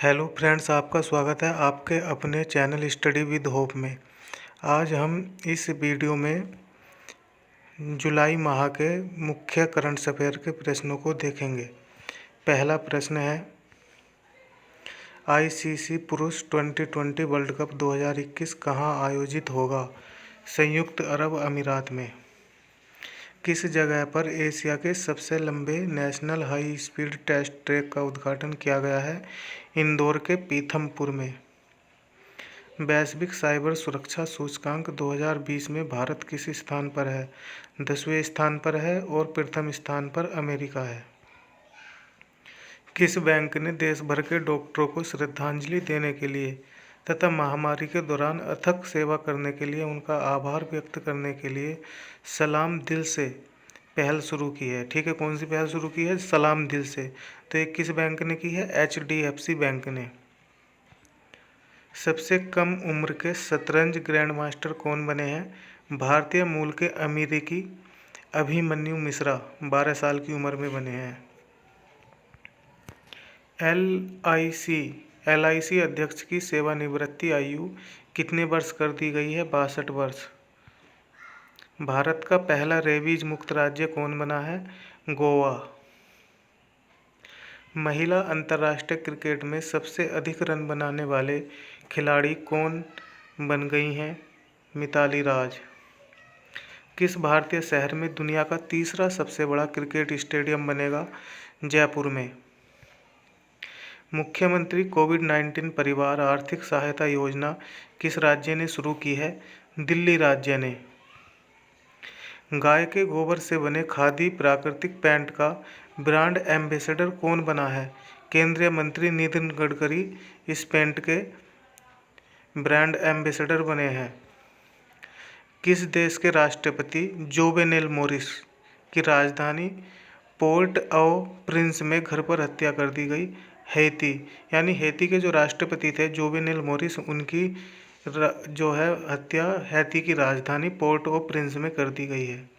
Hello friends, आपका स्वागत है आपके अपने चैनल स्टडी विद होप में। आज हम इस वीडियो में जुलाई माह के मुख्य करंट अफेयर के प्रश्नों को देखेंगे। पहला प्रश्न है, आईसीसी पुरुष टी20 वर्ल्ड कप 2021 कहाँ आयोजित होगा? संयुक्त अरब अमीरात में। किस जगह पर एशिया के सबसे लंबे national high speed test track का उद्घाटन किया गया है? इंदौर के पीथमपुर में। वैश्विक साइबर सुरक्षा सूचकांक 2020 में भारत किस स्थान पर है? 10वें स्थान पर है और प्रथम स्थान पर अमेरिका है। किस बैंक ने देश भर के डॉक्टरों को श्रद्धांजलि देने के लिए तथा महामारी के दौरान अथक सेवा करने के लिए उनका आभार व्यक्त करने के लिए सलाम दिल से पहल शुरू की है? ठीक है, कौन सी पहल शुरू की है? सलाम दिल से। तो ये किस बैंक ने की है? HDFC बैंक ने। सबसे कम उम्र के शतरंज ग्रैंड मास्टर कौन बने हैं? भारतीय मूल के अमेरिकी अभिमन्यु मिश्रा 12 साल की उम्र में बने हैं। LIC अध्यक्ष की सेवानिवृत्ति आयु कितने वर्ष कर दी गई है? 62 वर्ष। भारत का पहला रेबीज मुक्त राज्य कौन बना है? गोवा। महिला अंतर्राष्ट्रीय क्रिकेट में सबसे अधिक रन बनाने वाले खिलाड़ी कौन बन गई हैं? मिताली राज। किस भारतीय शहर में दुनिया का तीसरा सबसे बड़ा क्रिकेट स्टेडियम बनेगा? जयपुर में। मुख्यमंत्री कोविड-19 परिवार आर्थिक सहायता योजना किस राज्य ने शुरू की है? दिल्ली राज्य ने। गाय के गोबर से बने खादी प्राकृतिक पैंट का ब्रांड एम्बेसडर कौन बना है? केंद्रीय मंत्री नितिन गडकरी इस पैंट के ब्रांड एम्बेसडर बने हैं। किस देश के राष्ट्रपति जोवेनेल मोरिस की राजधानी पोर्ट ऑ प्रिंस में घर पर हत्या कर दी गई? हैती। यानी हैती के जो राष्ट्रपति थे जोवेनेल मोरिस, उनकी जो है हत्या हैती की राजधानी पोर्ट ऑ प्रिंस में कर दी गई है।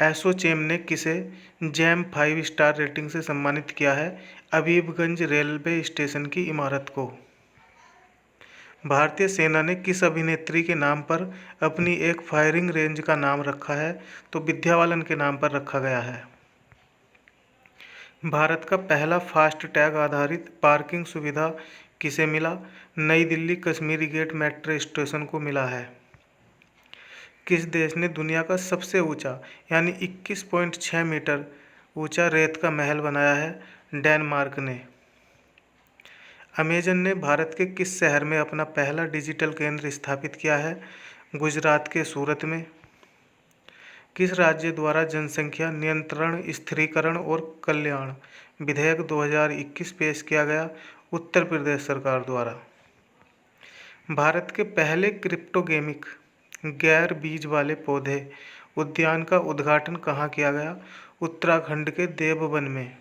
एसोचैम ने किसे जैम 5 स्टार रेटिंग से सम्मानित किया है? हबीबगंज रेलवे स्टेशन की इमारत को। भारतीय सेना ने किस अभिनेत्री के नाम पर अपनी एक फायरिंग रेंज का नाम रखा है? तो विद्या बालन के नाम पर रखा गया है। भारत का पहला फास्ट टैग आधारित पार्किंग सुविधा किसे मिला? नई Delhi Kashmere Gate metro station को मिला है। किस देश ने दुनिया का सबसे ऊंचा यानी 21.6 मीटर ऊंचा रेत का महल बनाया है? डेनमार्क ने। अमेजन ने भारत के किस शहर में अपना पहला डिजिटल केंद्र स्थापित किया है? गुजरात के सूरत में। किस राज्य द्वारा जनसंख्या नियंत्रण, स्थिरीकरण और कल्याण विधेयक 2021 पेश किया गया? उत्तर प्रदेश सरकार द्वारा। भारत के पहले क्रिप्टोगेमिक गैर बीज वाले पौधे उद्यान का उद्घाटन कहाँ किया गया? उत्तराखंड के देवबन में।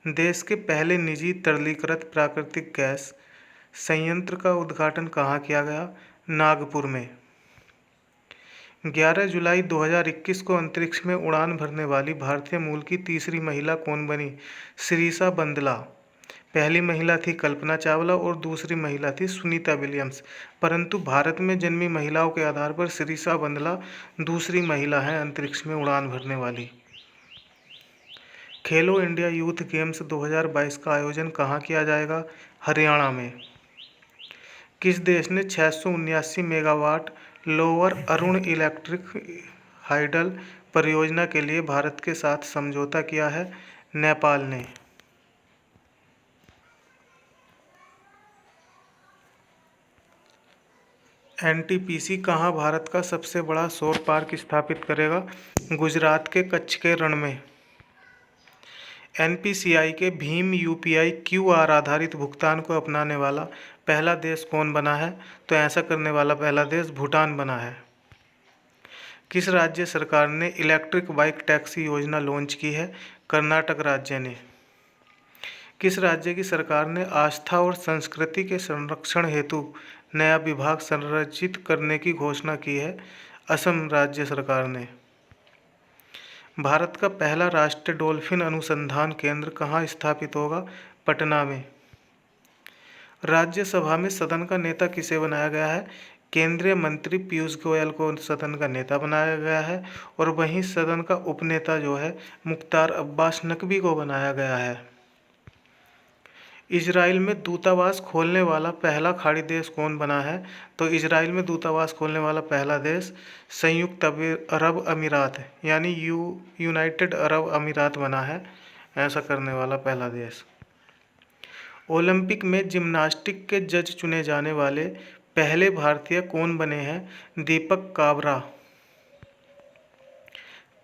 देश के पहले निजी तरलीकृत प्राकृतिक गैस संयंत्र का उद्घाटन कहाँ किया गया? नागपुर में। 11 जुलाई 2021 को अंतरिक्ष में उड़ान भरने वाली भारतीय मूल की तीसरी महिला कौन बनी? शिरीषा बंदला। पहली महिला थी कल्पना चावला और दूसरी महिला थी सुनीता विलियम्स, परंतु भारत में जन्मी महिलाओं के आधार पर शिरीषा बंदला दूसरी महिला हैं अंतरिक्ष में उड़ान भरने वाली। खेलो इंडिया यूथ गेम्स 2022 का आयोजन कहाँ किया जाएगा? हरियाणा में। किस देश ने 679 megawatt lower Arun electric hydel परियोजना के लिए भारत के साथ समझौता किया है? नेपाल ने। NTPC कहाँ भारत का सबसे बड़ा सौर पार्क स्थापित करेगा? गुजरात के कच्छ के रण में। NPCI के भीम UPI QR आधारित भुगतान को अपनाने वाला पहला देश कौन बना है? तो ऐसा करने वाला पहला देश भूटान बना है। किस राज्य सरकार ने इलेक्ट्रिक बाइक टैक्सी योजना लॉन्च की है? कर्नाटक राज्य ने। किस राज्य की सरकार ने आस्था और संस्कृति के संरक्षण हेतु नया विभाग संरचित करने की घोषणा की है? असम राज्य सरकार ने। भारत का पहला राष्ट्रीय डॉल्फिन अनुसंधान केंद्र कहाँ स्थापित होगा? पटना में। राज्यसभा में सदन का नेता किसे बनाया गया है? केंद्रीय मंत्री पीयूष गोयल को सदन का नेता बनाया गया है और वहीं सदन का उपनेता जो है मुख्तार अब्बास नकवी को बनाया गया है। इजराइल में दूतावास खोलने वाला पहला खाड़ी देश कौन बना है? तो इजराइल में दूतावास खोलने वाला पहला देश संयुक्त अरब अमीरात यानी यूनाइटेड अरब अमीरात बना है, ऐसा करने वाला पहला देश। ओलंपिक में जिम्नास्टिक के जज चुने जाने वाले पहले भारतीय कौन बने हैं? दीपक काबरा।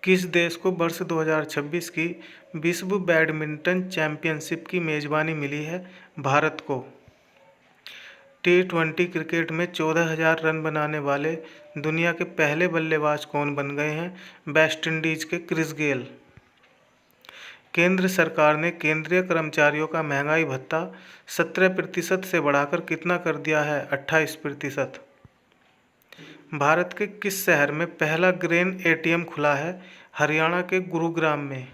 किस देश को वर्ष 2026 की विश्व बैडमिंटन चैंपियनशिप की मेज़बानी मिली है? भारत को। T20 क्रिकेट में 14,000 रन बनाने वाले दुनिया के पहले बल्लेबाज कौन बन गए हैं? वेस्टइंडीज के क्रिस गेल। केंद्र सरकार ने केंद्रीय कर्मचारियों का महंगाई भत्ता 17% से बढ़ाकर कितना कर दिया है? 28%। भारत के किस शहर में पहला ग्रेन ATM खुला है? हरियाणा के गुरुग्राम में।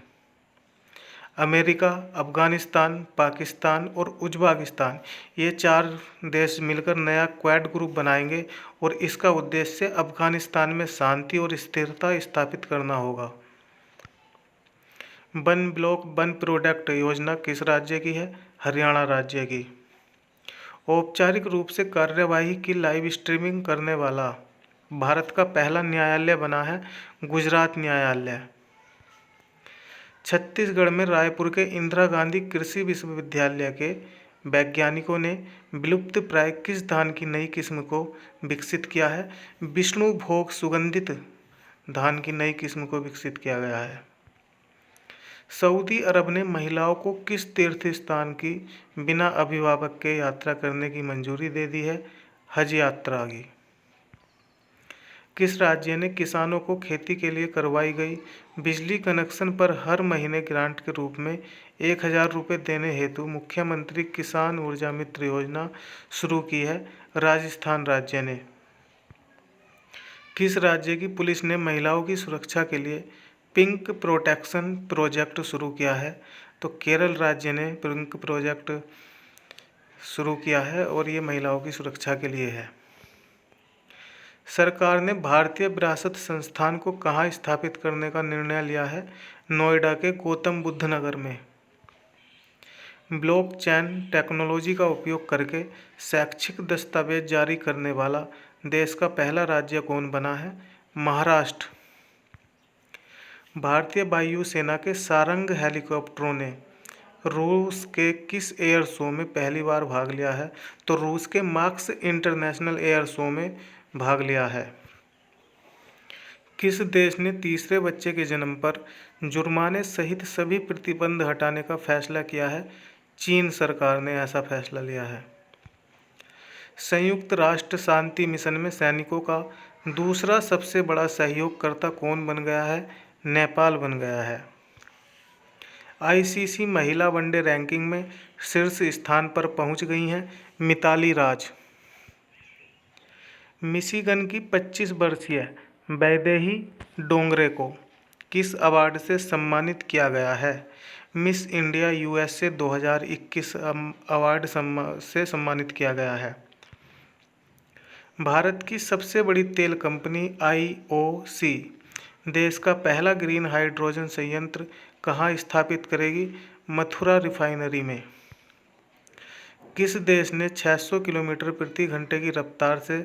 अमेरिका, अफगानिस्तान, पाकिस्तान और उज्बेकिस्तान ये 4 देश मिलकर नया क्वाड ग्रुप बनाएंगे और इसका उद्देश्य अफगानिस्तान में शांति और स्थिरता स्थापित करना होगा। वन ब्लॉक वन प्रोडक्ट योजना किस राज्य की है? हरियाणा राज्य की। औपचारिक रूप से कार्यवाही की लाइव स्ट्रीमिंग करने वाला भारत का पहला न्यायालय बना है गुजरात न्यायालय। छत्तीसगढ़ में रायपुर के इंदिरा गांधी कृषि विश्वविद्यालय के वैज्ञानिकों ने विलुप्त प्राय किस धान की नई किस्म को विकसित किया है? विष्णु भोग सुगंधित धान की नई किस्म को विकसित किया गया है। सऊदी अरब ने महिलाओं को किस तीर्थ स्थान की बिना अभिभावक के यात्रा करने की मंजूरी दे दी है? हज यात्रा की। किस राज्य ने किसानों को खेती के लिए करवाई गई बिजली कनेक्शन पर हर महीने ग्रांट के रूप में 1,000 रुपये देने हेतु मुख्यमंत्री किसान ऊर्जा मित्र योजना शुरू की है? राजस्थान राज्य ने। किस राज्य की पुलिस ने महिलाओं की सुरक्षा के लिए पिंक प्रोटेक्शन प्रोजेक्ट शुरू किया है? तो केरल राज्य ने पिंक प्रोजेक्ट शुरू किया है और ये महिलाओं की सुरक्षा के लिए है। सरकार ने भारतीय विरासत संस्थान को कहाँ स्थापित करने का निर्णय लिया है? नोएडा के गौतम बुद्ध नगर में। ब्लॉकचेन टेक्नोलॉजी का उपयोग करके शैक्षिक दस्तावेज जारी करने वाला देश का पहला राज्य कौन बना है? महाराष्ट्र। भारतीय वायुसेना के सारंग हेलीकॉप्टरों ने रूस के किस एयर शो में पहली बार भाग लिया है? तो रूस के मार्क्स इंटरनेशनल एयर शो में भाग लिया है। किस देश ने तीसरे बच्चे के जन्म पर जुर्माने सहित सभी प्रतिबंध हटाने का फैसला किया है? चीन सरकार ने ऐसा फैसला लिया है। संयुक्त राष्ट्र शांति मिशन में सैनिकों का दूसरा सबसे बड़ा सहयोगकर्ता कौन बन गया है? नेपाल बन गया है। ICC महिला वनडे रैंकिंग में शीर्ष स्थान पर पहुंच गई हैं मिताली राज। मिशिगन की 25 वर्षीय वैदेही डोंगरे को किस अवार्ड से सम्मानित किया गया है? मिस इंडिया USA 2021 अवार्ड से सम्मानित किया गया है। भारत की सबसे बड़ी तेल कंपनी IOC देश का पहला ग्रीन हाइड्रोजन संयंत्र कहाँ स्थापित करेगी? मथुरा रिफाइनरी में। किस देश ने 600 किलोमीटर प्रति घंटे की रफ्तार से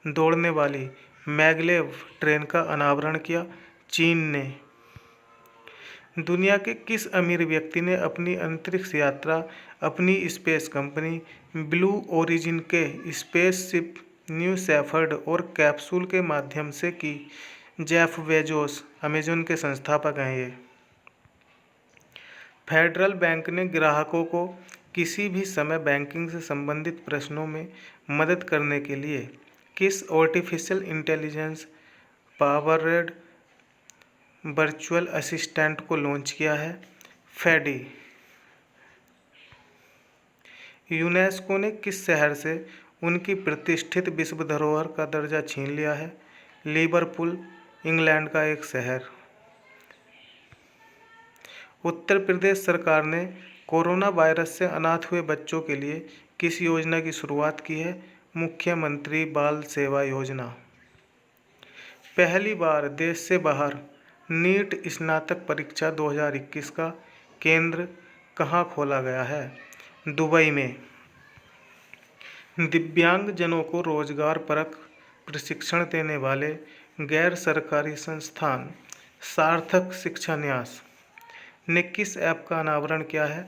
दौड़ने वाली मैगलेव ट्रेन का अनावरण किया? चीन ने। दुनिया के किस अमीर व्यक्ति ने अपनी अंतरिक्ष यात्रा अपनी स्पेस कंपनी ब्लू ओरिजिन के स्पेसशिप न्यू शेफर्ड और कैप्सूल के माध्यम से की? जेफ बेजोस अमेजन के संस्थापक हैं ये। फेडरल बैंक ने ग्राहकों को किसी भी समय बैंकिंग से संबंधित प्रश्नों में मदद करने के लिए किस artificial intelligence powered virtual assistant को लॉन्च किया है? फेडी। यूनेस्को ने किस शहर से उनकी प्रतिष्ठित विश्व धरोहर का दर्जा छीन लिया है? लिवरपूल इंग्लैंड का एक शहर। उत्तर प्रदेश सरकार ने कोरोना वायरस से अनाथ हुए बच्चों के लिए किस योजना की शुरुआत की है? मुख्यमंत्री बाल सेवा योजना। पहली बार देश से बाहर नीट स्नातक परीक्षा 2021 का केंद्र कहाँ खोला गया है? दुबई में। दिव्यांगजनों को रोजगार परक प्रशिक्षण देने वाले गैर सरकारी संस्थान सार्थक शिक्षा न्यास ने किस ऐप का अनावरण किया है?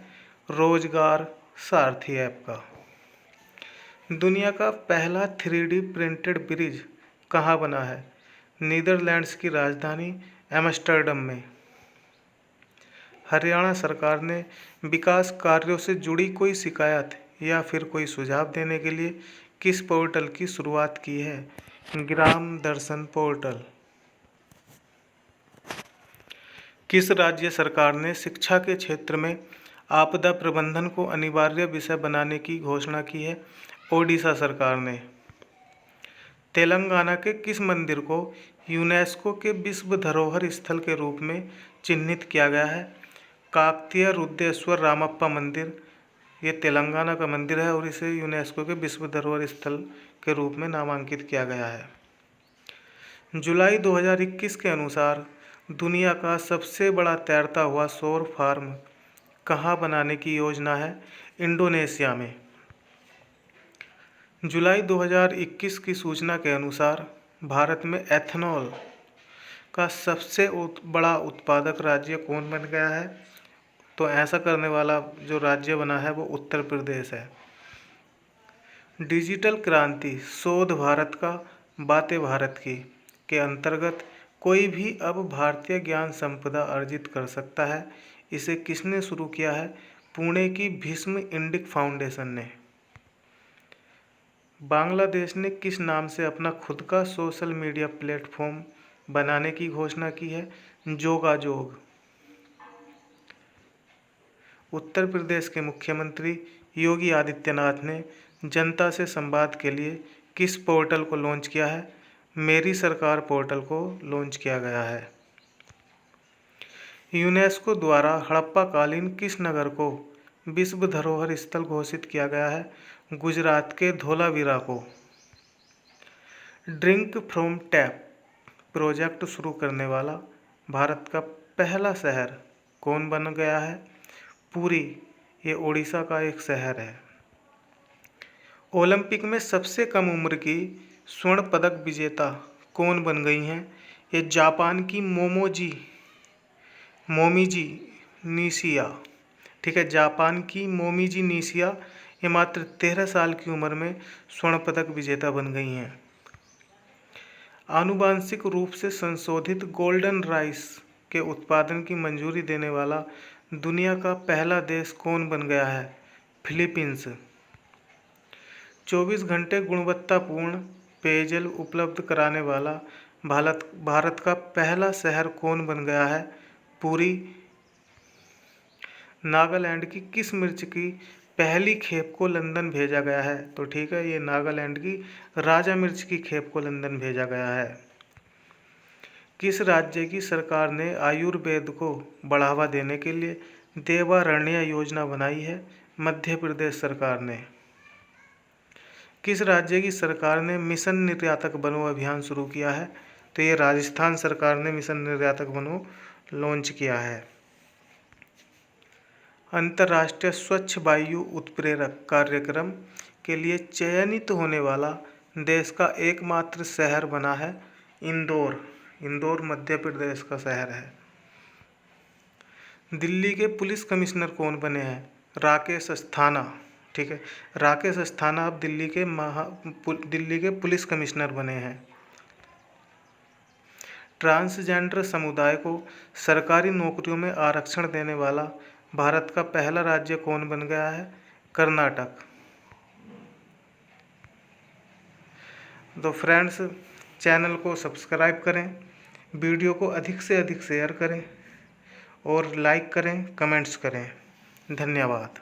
रोजगार सारथी ऐप का। दुनिया का पहला 3D प्रिंटेड ब्रिज कहाँ बना है? नीदरलैंड्स की राजधानी एम्स्टर्डम में। हरियाणा सरकार ने विकास कार्यों से जुड़ी कोई शिकायत या फिर कोई सुझाव देने के लिए किस पोर्टल की शुरुआत की है? ग्राम दर्शन पोर्टल। किस राज्य सरकार ने शिक्षा के क्षेत्र में आपदा प्रबंधन को अनिवार्य विषय बनाने की घोषणा की है? ओडिशा सरकार ने। तेलंगाना के किस मंदिर को यूनेस्को के विश्व धरोहर स्थल के रूप में चिन्हित किया गया है? काकतीय रुद्रेश्वर रामप्पा मंदिर। ये तेलंगाना का मंदिर है और इसे यूनेस्को के विश्व धरोहर स्थल के रूप में नामांकित किया गया है। जुलाई 2021 के अनुसार दुनिया का सबसे बड़ा तैरता हुआ सौर फार्म कहाँ बनाने की योजना है? इंडोनेशिया में। जुलाई 2021 की सूचना के अनुसार भारत में एथेनॉल का सबसे बड़ा उत्पादक राज्य कौन बन गया है? तो ऐसा करने वाला जो राज्य बना है वो उत्तर प्रदेश है। डिजिटल क्रांति शोध भारत का बातें भारत की के अंतर्गत कोई भी अब भारतीय ज्ञान संपदा अर्जित कर सकता है। इसे किसने शुरू किया है? पुणे की भीष्म इंडिक फाउंडेशन ने। बांग्लादेश ने किस नाम से अपना खुद का सोशल मीडिया प्लेटफॉर्म बनाने की घोषणा की है? जोगाजोग। उत्तर प्रदेश के मुख्यमंत्री योगी आदित्यनाथ ने जनता से संवाद के लिए किस पोर्टल को लॉन्च किया है? मेरी सरकार पोर्टल को लॉन्च किया गया है। यूनेस्को द्वारा हड़प्पा कालीन किस नगर को विश्व धरोहर स्थल घोषित किया गया है? गुजरात के धोलावीरा को। ड्रिंक फ्रॉम टैप प्रोजेक्ट शुरू करने वाला भारत का पहला शहर कौन बन गया है? पुरी। ये ओडिशा का एक शहर है। ओलंपिक में सबसे कम उम्र की स्वर्ण पदक विजेता कौन बन गई हैं? ये जापान की मोमिजी निशिया। ठीक है, जापान की मोमिजी निशिया ये मात्र 13 साल की उम्र में स्वर्ण पदक विजेता बन गई हैं। आनुवांशिक रूप से संशोधित गोल्डन राइस के उत्पादन की मंजूरी देने वाला दुनिया का पहला देश कौन बन गया है? फिलीपींस। 24 घंटे गुणवत्तापूर्ण पेयजल उपलब्ध कराने वाला भारत का पहला शहर कौन बन गया है? पुरी। नागालैंड की किस मिर्च की पहली खेप को लंदन भेजा गया है? तो ठीक है, ये नागालैंड की राजा मिर्च की खेप को लंदन भेजा गया है। किस राज्य की सरकार ने आयुर्वेद को बढ़ावा देने के लिए देवारण्य योजना बनाई है? मध्य प्रदेश सरकार ने। किस राज्य की सरकार ने मिशन निर्यातक बनो अभियान शुरू किया है? तो ये राजस्थान सरकार ने मिशन निर्यातक बनो लॉन्च किया है। अंतर्राष्ट्रीय स्वच्छ वायु उत्प्रेरक कार्यक्रम के लिए चयनित होने वाला देश का एकमात्र शहर बना है इंदौर। इंदौर मध्य प्रदेश का शहर है। दिल्ली के पुलिस कमिश्नर कौन बने हैं? राकेश अस्थाना। ठीक है, राकेश अस्थाना अब दिल्ली के पुलिस कमिश्नर बने हैं। ट्रांसजेंडर समुदाय को सरकारी नौकरियों में आरक्षण देने वाला भारत का पहला राज्य कौन बन गया है? कर्नाटक। तो फ्रेंड्स, चैनल को सब्सक्राइब करें, वीडियो को अधिक से अधिक शेयर करें और लाइक करें, कमेंट्स करें। धन्यवाद।